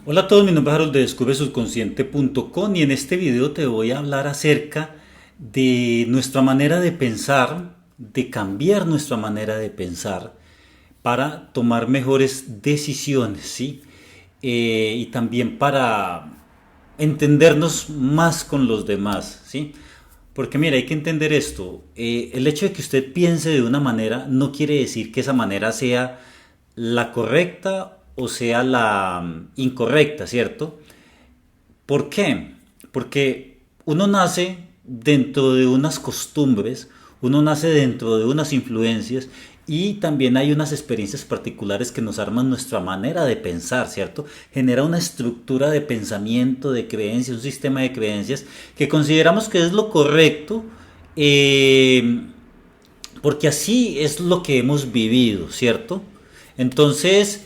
Hola a todos, mi nombre es Harold de DescubreSubconsciente.com y en este video te voy a hablar acerca de nuestra manera de pensar, de cambiar nuestra manera de pensar para tomar mejores decisiones, ¿sí? Y también para entendernos más con los demás, ¿sí? Porque mira, hay que entender esto. El hecho de que usted piense de una manera no quiere decir que esa manera sea la correcta o sea la incorrecta, ¿cierto? ¿Por qué? Porque uno nace dentro de unas costumbres, uno nace dentro de unas influencias y también hay unas experiencias particulares que nos arman nuestra manera de pensar, ¿cierto? Genera una estructura de pensamiento, de creencias, un sistema de creencias que consideramos que es lo correcto, eh, porque así es lo que hemos vivido, ¿cierto? Entonces,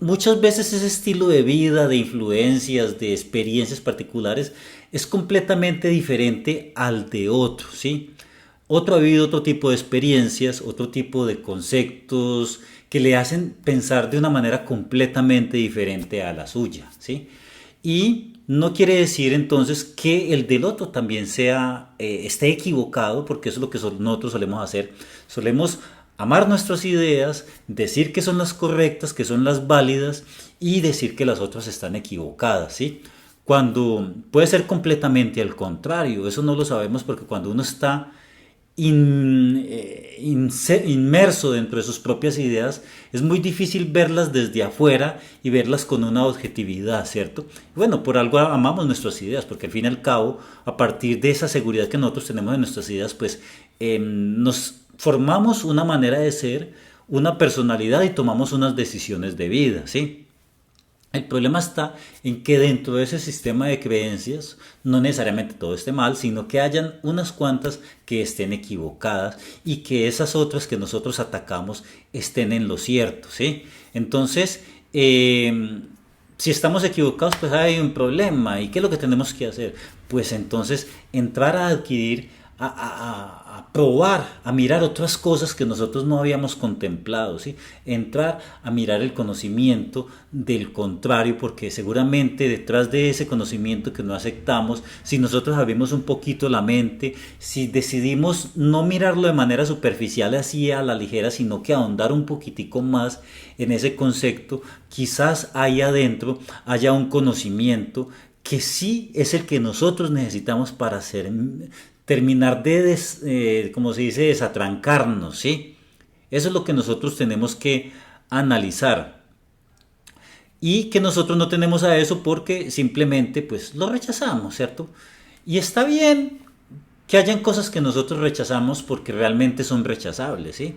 muchas veces ese estilo de vida, de influencias, de experiencias particulares, es completamente diferente al de otro, ¿sí? Otro ha vivido otro tipo de experiencias, otro tipo de conceptos que le hacen pensar de una manera completamente diferente a la suya, ¿sí? Y no quiere decir entonces que el del otro también esté equivocado, porque eso es lo que nosotros solemos hacer. Solemos amar nuestras ideas, decir que son las correctas, que son las válidas y decir que las otras están equivocadas, ¿sí? Cuando puede ser completamente al contrario, eso no lo sabemos porque cuando uno está inmerso dentro de sus propias ideas, es muy difícil verlas desde afuera y verlas con una objetividad, ¿cierto? Bueno, por algo amamos nuestras ideas, porque al fin y al cabo, a partir de esa seguridad que nosotros tenemos en nuestras ideas, pues nos formamos una manera de ser, una personalidad y tomamos unas decisiones de vida, ¿sí? El problema está en que dentro de ese sistema de creencias no necesariamente todo esté mal, sino que hayan unas cuantas que estén equivocadas y que esas otras que nosotros atacamos estén en lo cierto, ¿sí? Entonces, si estamos equivocados, pues hay un problema. ¿Y qué es lo que tenemos que hacer? Pues entonces entrar a adquirir, a probar, a mirar otras cosas que nosotros no habíamos contemplado, ¿sí? Entrar a mirar el conocimiento del contrario, porque seguramente detrás de ese conocimiento que no aceptamos, si nosotros abrimos un poquito la mente, si decidimos no mirarlo de manera superficial así a la ligera, sino que ahondar un poquitico más en ese concepto, quizás ahí adentro haya un conocimiento que sí es el que nosotros necesitamos para terminar de, como se dice, desatrancarnos, ¿sí? Eso es lo que nosotros tenemos que analizar y que nosotros no tenemos a eso porque simplemente pues lo rechazamos, ¿cierto? Y está bien que hayan cosas que nosotros rechazamos porque realmente son rechazables, ¿sí?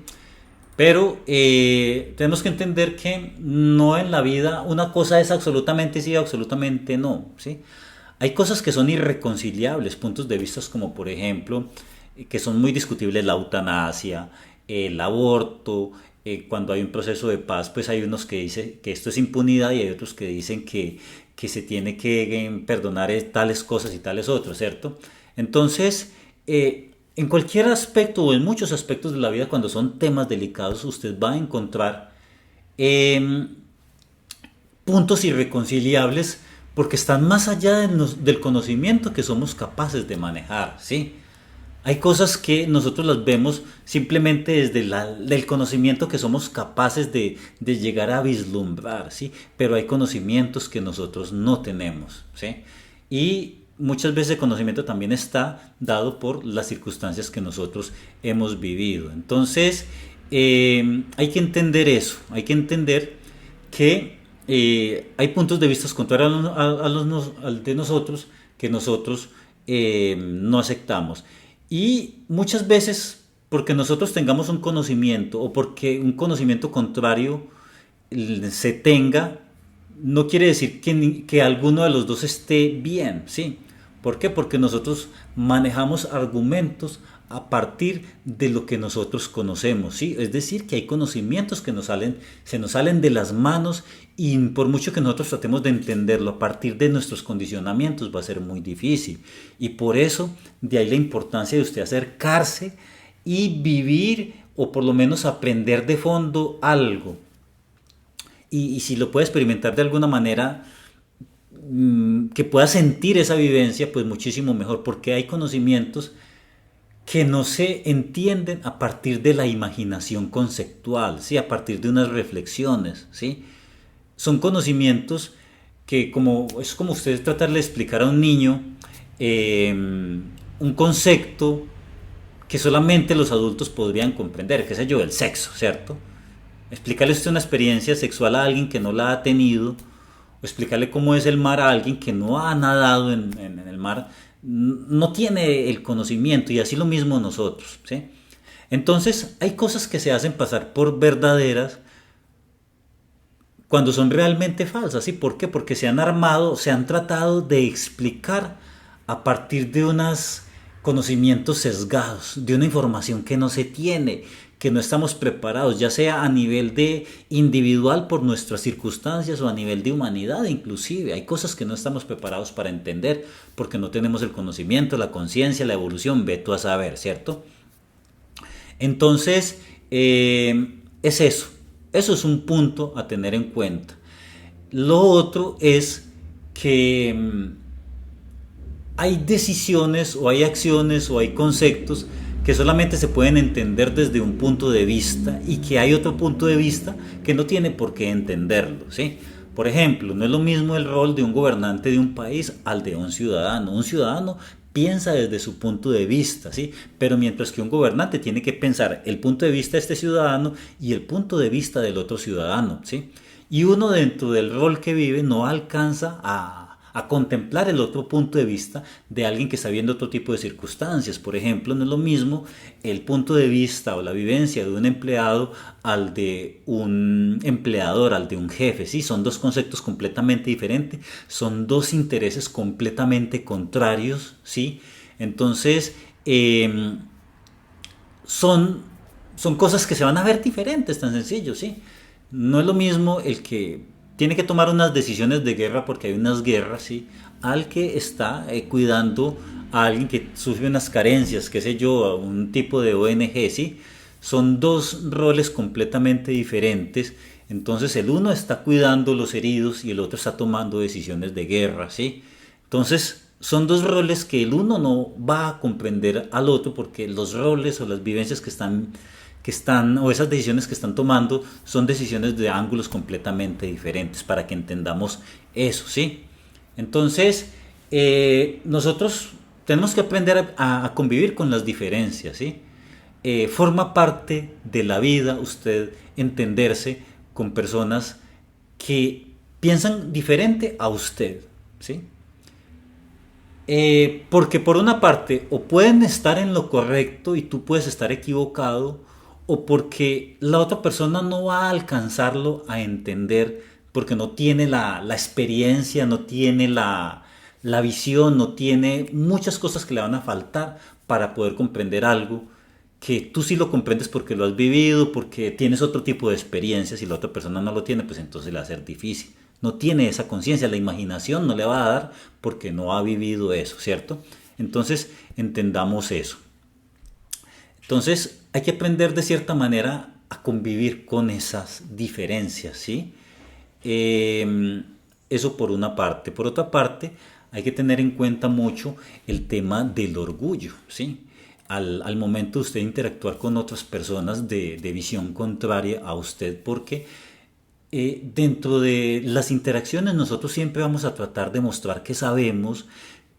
Pero tenemos que entender que no en la vida una cosa es absolutamente sí y absolutamente no, ¿sí? Hay cosas que son irreconciliables, puntos de vista como por ejemplo, que son muy discutibles, la eutanasia, el aborto, cuando hay un proceso de paz, pues hay unos que dicen que esto es impunidad y hay otros que dicen que se tiene que perdonar tales cosas y tales otras, ¿cierto? Entonces, en cualquier aspecto o en muchos aspectos de la vida, cuando son temas delicados, usted va a encontrar eh, puntos irreconciliables porque están más allá del conocimiento que somos capaces de manejar, ¿sí? Hay cosas que nosotros las vemos simplemente desde del conocimiento que somos capaces de llegar a vislumbrar, ¿sí? Pero hay conocimientos que nosotros no tenemos, ¿sí? Y muchas veces el conocimiento también está dado por las circunstancias que nosotros hemos vivido. Entonces, hay que entender eso, hay que entender que hay puntos de vista contrarios al de nosotros que nosotros no aceptamos. Y muchas veces, porque nosotros tengamos un conocimiento o porque un conocimiento contrario se tenga, no quiere decir que alguno de los dos esté bien, ¿sí? ¿Por qué? Porque nosotros manejamos argumentos a partir de lo que nosotros conocemos, ¿sí? Es decir, que hay conocimientos que se nos salen de las manos y por mucho que nosotros tratemos de entenderlo a partir de nuestros condicionamientos va a ser muy difícil. Y por eso, de ahí la importancia de usted acercarse y vivir o por lo menos aprender de fondo algo y si lo puede experimentar de alguna manera, que pueda sentir esa vivencia, pues muchísimo mejor, porque hay conocimientos que no se entienden a partir de la imaginación conceptual, ¿sí? A partir de unas reflexiones, ¿sí? Son conocimientos que es como usted tratarle de explicar a un niño eh, un concepto que solamente los adultos podrían comprender, qué sé yo, el sexo, ¿cierto? Explicarle usted una experiencia sexual a alguien que no la ha tenido, o explicarle cómo es el mar a alguien que no ha nadado en el mar, no tiene el conocimiento, y así lo mismo nosotros, ¿sí? Entonces hay cosas que se hacen pasar por verdaderas cuando son realmente falsas. ¿Sí? ¿Por qué? Porque se han armado, se han tratado de explicar a partir de unos conocimientos sesgados, de una información que no se tiene, que no estamos preparados, ya sea a nivel de individual por nuestras circunstancias o a nivel de humanidad inclusive. Hay cosas que no estamos preparados para entender porque no tenemos el conocimiento, la conciencia, la evolución, ve tú a saber, ¿cierto? Entonces, es eso. Eso es un punto a tener en cuenta. Lo otro es que hay decisiones o hay acciones o hay conceptos que solamente se pueden entender desde un punto de vista y que hay otro punto de vista que no tiene por qué entenderlo, ¿sí? Por ejemplo, no es lo mismo el rol de un gobernante de un país al de un ciudadano. Un ciudadano piensa desde su punto de vista, ¿sí? Pero mientras que un gobernante tiene que pensar el punto de vista de este ciudadano y el punto de vista del otro ciudadano, ¿sí? Y uno dentro del rol que vive no alcanza a contemplar el otro punto de vista de alguien que está viendo otro tipo de circunstancias. Por ejemplo, no es lo mismo el punto de vista o la vivencia de un empleado al de un empleador, al de un jefe, ¿sí? Son dos conceptos completamente diferentes, son dos intereses completamente contrarios, ¿sí? Entonces, son, son cosas que se van a ver diferentes, tan sencillo, ¿sí? No es lo mismo el que tiene que tomar unas decisiones de guerra porque hay unas guerras, ¿sí? Al que está cuidando a alguien que sufre unas carencias, qué sé yo, a un tipo de ONG, ¿sí? Son dos roles completamente diferentes. Entonces el uno está cuidando los heridos y el otro está tomando decisiones de guerra, ¿sí? Entonces son dos roles que el uno no va a comprender al otro porque los roles o las vivencias que están o esas decisiones que están tomando son decisiones de ángulos completamente diferentes para que entendamos eso, ¿sí? Entonces, nosotros tenemos que aprender a convivir con las diferencias, ¿sí? Forma parte de la vida usted entenderse con personas que piensan diferente a usted, ¿sí? Porque por una parte, o pueden estar en lo correcto y tú puedes estar equivocado, o porque la otra persona no va a alcanzarlo a entender, porque no tiene la experiencia, no tiene la visión, no tiene muchas cosas que le van a faltar para poder comprender algo que tú sí lo comprendes porque lo has vivido, porque tienes otro tipo de experiencias y la otra persona no lo tiene, pues entonces le va a ser difícil. No tiene esa conciencia, la imaginación no le va a dar porque no ha vivido eso, ¿cierto? Entonces entendamos eso. Entonces hay que aprender de cierta manera a convivir con esas diferencias, ¿sí? Eso por una parte. Por otra parte, hay que tener en cuenta mucho el tema del orgullo, ¿sí? Al momento de usted interactuar con otras personas de visión contraria a usted, porque dentro de las interacciones nosotros siempre vamos a tratar de mostrar que sabemos,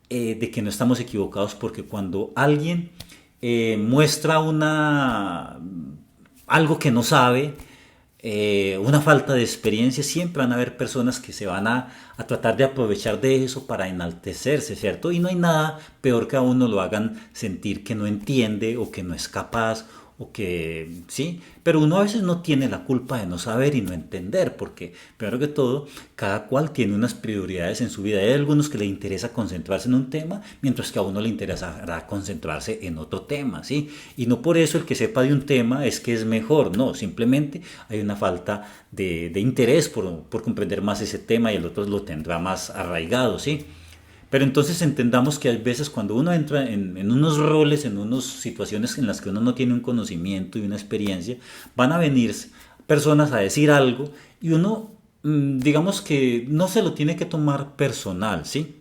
de que no estamos equivocados, porque cuando alguien muestra algo que no sabe, una falta de experiencia, siempre van a haber personas que se van a tratar de aprovechar de eso para enaltecerse, ¿cierto? Y no hay nada peor que a uno lo hagan sentir que no entiende o que no es capaz o que, ¿sí? Pero uno a veces no tiene la culpa de no saber y no entender, porque primero que todo, cada cual tiene unas prioridades en su vida. Hay algunos que le interesa concentrarse en un tema, mientras que a uno le interesará concentrarse en otro tema, ¿sí? Y no por eso el que sepa de un tema es que es mejor, no, simplemente hay una falta de interés por comprender más ese tema y el otro lo tendrá más arraigado, ¿sí? Pero entonces entendamos que hay veces cuando uno entra en unos roles, en unas situaciones en las que uno no tiene un conocimiento y una experiencia, van a venir personas a decir algo y uno digamos que no se lo tiene que tomar personal, ¿sí?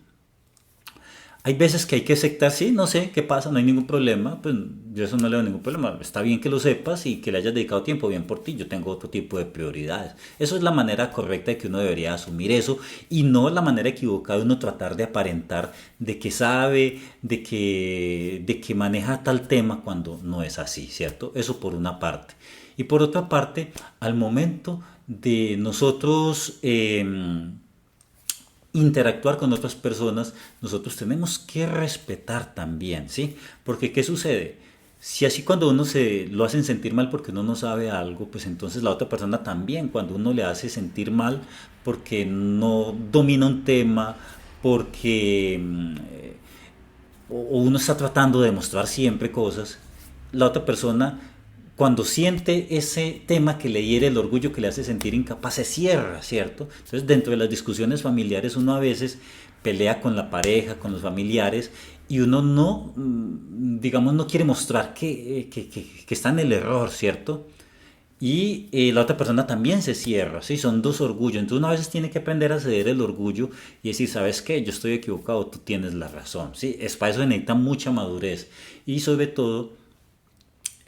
Hay veces que hay que aceptar, sí, no sé qué pasa, no hay ningún problema, pues yo eso no le veo ningún problema. Está bien que lo sepas y que le hayas dedicado tiempo, bien por ti, yo tengo otro tipo de prioridades. Eso es la manera correcta de que uno debería asumir eso y no la manera equivocada de uno tratar de aparentar de que sabe, de que maneja tal tema cuando no es así, ¿cierto? Eso por una parte. Y por otra parte, al momento de nosotros interactuar con otras personas, nosotros tenemos que respetar también, ¿sí? Porque ¿qué sucede? Si así cuando uno se lo hacen sentir mal porque uno no sabe algo, pues entonces la otra persona también, cuando uno le hace sentir mal porque no domina un tema, porque o uno está tratando de demostrar siempre cosas, la otra persona cuando siente ese tema que le hiere el orgullo, que le hace sentir incapaz, se cierra, ¿cierto? Entonces, dentro de las discusiones familiares, uno a veces pelea con la pareja, con los familiares, y uno no, digamos, no quiere mostrar que está en el error, ¿cierto? Y la otra persona también se cierra, ¿sí? Son dos orgullos. Entonces uno a veces tiene que aprender a ceder el orgullo y decir, ¿sabes qué? Yo estoy equivocado, tú tienes la razón, ¿sí? Es para eso se necesita mucha madurez y sobre todo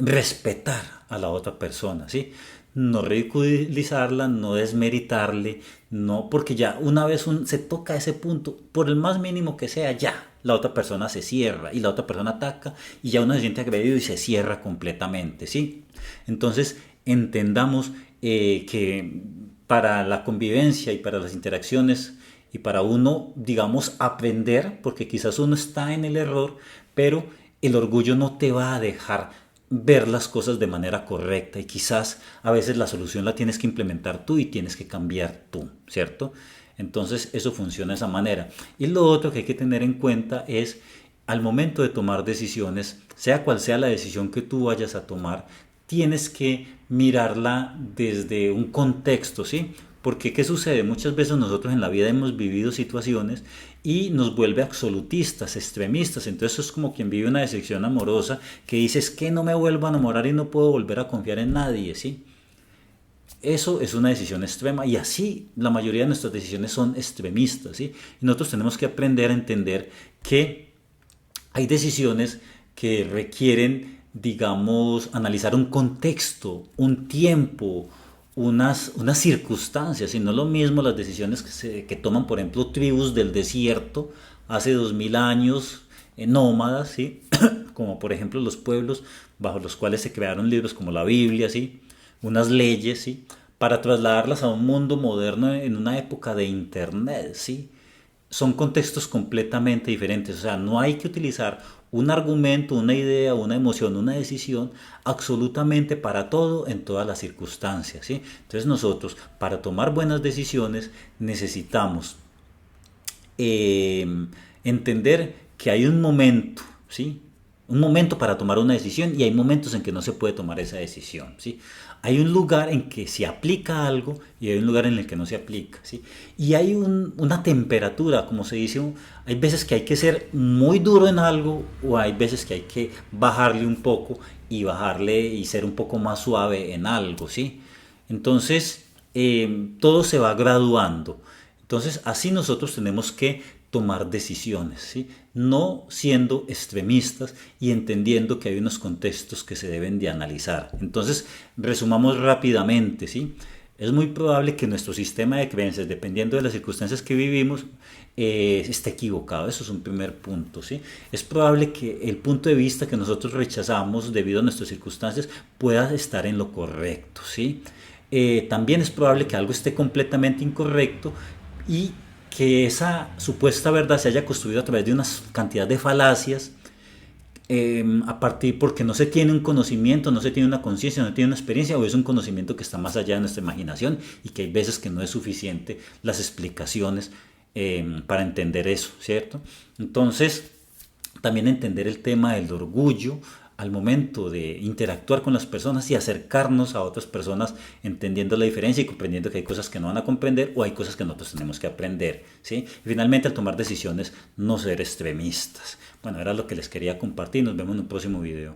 respetar a la otra persona, ¿sí? No ridiculizarla, no desmeritarle, no, porque ya una vez se toca ese punto, por el más mínimo que sea, ya, la otra persona se cierra y la otra persona ataca y ya uno se siente agredido y se cierra completamente, ¿sí? Entonces, entendamos que para la convivencia y para las interacciones y para uno, digamos, aprender, porque quizás uno está en el error, pero el orgullo no te va a dejar ver las cosas de manera correcta y quizás a veces la solución la tienes que implementar tú y tienes que cambiar tú, ¿cierto? Entonces eso funciona de esa manera. Y lo otro que hay que tener en cuenta es al momento de tomar decisiones, sea cual sea la decisión que tú vayas a tomar, tienes que mirarla desde un contexto, ¿sí? Porque ¿qué sucede? Muchas veces nosotros en la vida hemos vivido situaciones y nos vuelve absolutistas, extremistas. Entonces es como quien vive una decepción amorosa que dice es que no me vuelvo a enamorar y no puedo volver a confiar en nadie, ¿sí? Eso es una decisión extrema y así la mayoría de nuestras decisiones son extremistas, ¿sí? Y nosotros tenemos que aprender a entender que hay decisiones que requieren, digamos, analizar un contexto, un tiempo, unas circunstancias, y no es lo mismo las decisiones que toman, por ejemplo, tribus del desierto hace 2000 años, nómadas, ¿sí? Como por ejemplo los pueblos bajo los cuales se crearon libros como la Biblia, ¿sí? Unas leyes, ¿sí? Para trasladarlas a un mundo moderno en una época de internet, ¿sí? Son contextos completamente diferentes. O sea, no hay que utilizar un argumento, una idea, una emoción, una decisión absolutamente para todo en todas las circunstancias, ¿sí? Entonces nosotros, para tomar buenas decisiones, necesitamos eh, entender que hay un momento, ¿sí? Un momento para tomar una decisión y hay momentos en que no se puede tomar esa decisión, ¿sí? Hay un lugar en que se aplica algo y hay un lugar en el que no se aplica, ¿sí? Y hay una temperatura, como se dice, hay veces que hay que ser muy duro en algo o hay veces que hay que bajarle un poco y bajarle y ser un poco más suave en algo, ¿sí? Entonces, todo se va graduando. Entonces, así nosotros tenemos que tomar decisiones, ¿sí? No siendo extremistas y entendiendo que hay unos contextos que se deben de analizar. Entonces, resumamos rápidamente, ¿sí? Es muy probable que nuestro sistema de creencias, dependiendo de las circunstancias que vivimos, esté equivocado. Eso es un primer punto, ¿sí? Es probable que el punto de vista que nosotros rechazamos debido a nuestras circunstancias pueda estar en lo correcto, ¿sí? También es probable que algo esté completamente incorrecto y que esa supuesta verdad se haya construido a través de una cantidad de falacias a partir porque no se tiene un conocimiento, no se tiene una conciencia, no se tiene una experiencia o es un conocimiento que está más allá de nuestra imaginación y que hay veces que no es suficiente las explicaciones para entender eso, ¿cierto? Entonces, también entender el tema del orgullo al momento de interactuar con las personas y acercarnos a otras personas entendiendo la diferencia y comprendiendo que hay cosas que no van a comprender o hay cosas que nosotros tenemos que aprender, ¿sí? Y finalmente al tomar decisiones no ser extremistas. Bueno, era lo que les quería compartir, nos vemos en un próximo video.